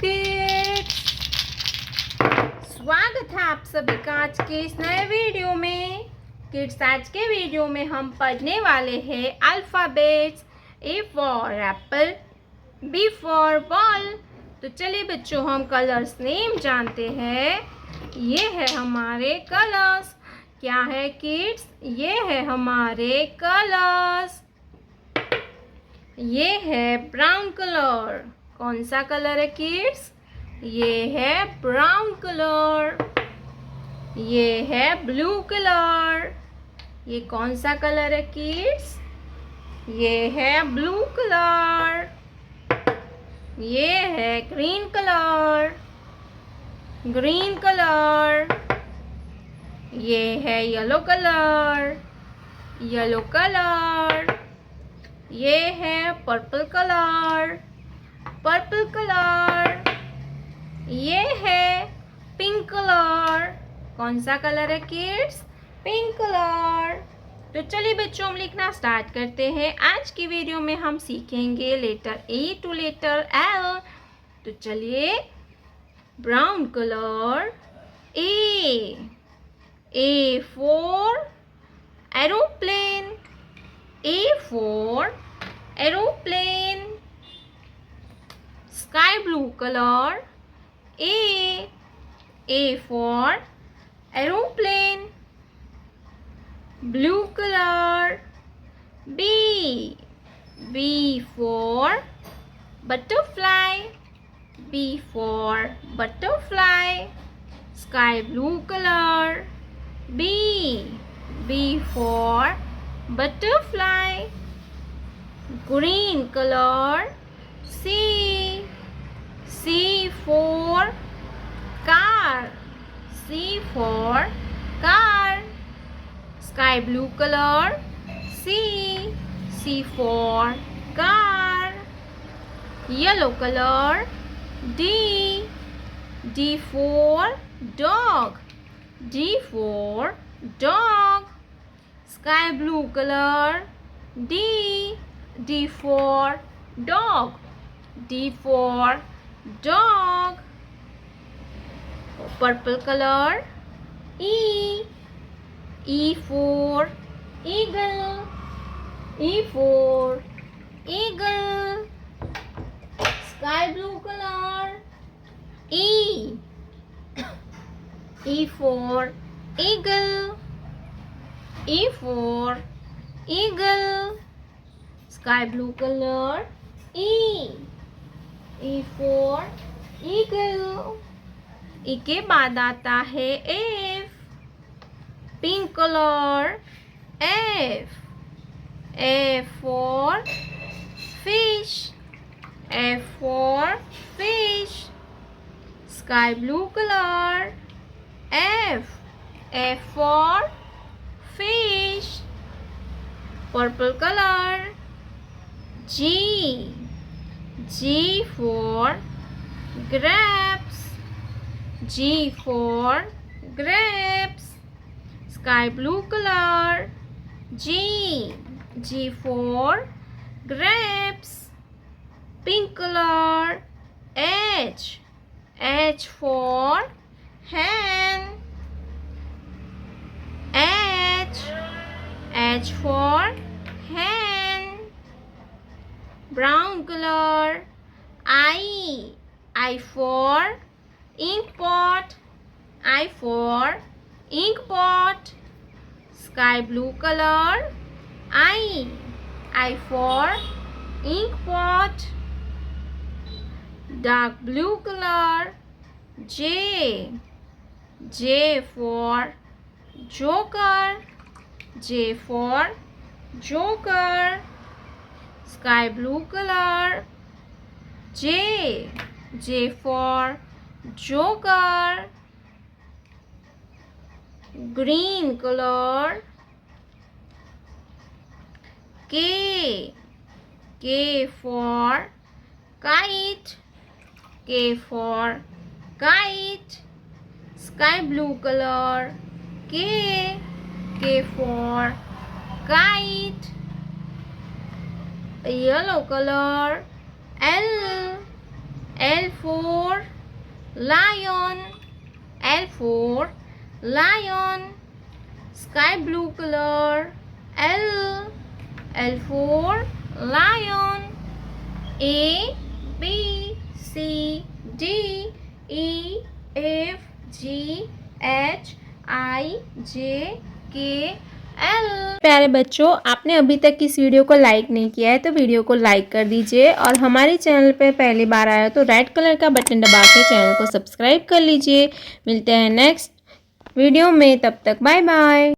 Kids, स्वागत है आप सभी का आज के इस नए वीडियो में। किड्स, आज के वीडियो में हम पढ़ने वाले हैं alphabets. A for apple, B for ball. तो चलिए बच्चों, हम कलर्स नेम जानते हैं। ये है हमारे कलर्स। क्या है किड्स? ये है हमारे कलर्स। ये है ब्राउन कलर। कौन सा कलर है किड्स? ये है ब्राउन कलर। ये है ब्लू कलर। ये कौन सा कलर है किड्स? ये है ब्लू कलर। ये है ग्रीन कलर। Green colour. ये है येलो कलर। Yellow colour. ये है पर्पल कलर। Purple colour. ये है पिंक कलर। कौन सा कलर है किड्स? Pink colour. तो चलिए बच्चों, हम लिखना स्टार्ट करते हैं। आज की वीडियो में हम सीखेंगे letter A to letter L. तो चलिए, brown colour A for aeroplane. A for aeroplane. Sky blue color. A for aeroplane. Blue color. B for butterfly. B for butterfly. Sky blue color. B for butterfly. Green color. C for car. C for car. Sky blue color. C for car. Yellow color. D for dog. D for dog. Sky blue color. D for dog. D for dog. Purple color. E for eagle. E for eagle. Sky blue color. E for eagle. E for eagle. Sky blue color. E for eagle. E के बाद आता है F. Pink colour. F for fish. F for fish. Sky blue color. F for fish. Purple color. G for grapes. G for grapes. Sky blue color. G for grapes. Pink color. H for hen. H for hen. Brown color. I for ink pot. I for ink pot. Sky blue color. I for ink pot. Dark blue color. J for joker. J for joker. Sky blue color. J for joker. Green color. K for kite. K for kite. Sky blue color. K for kite. Yellow color. L for lion. L for lion. Sky blue color. L for lion. A B C D E F G H I J K L। प्यारे बच्चों, आपने अभी तक इस video को like नहीं किया है तो वीडियो को लाइक कर दीजिए और हमारे चैनल पे पहली बार आया तो रेड कलर का बटन दबा के चैनल को सब्सक्राइब कर लीजिए। मिलते हैं नेक्स्ट वीडियो में, तब तक बाय बाय।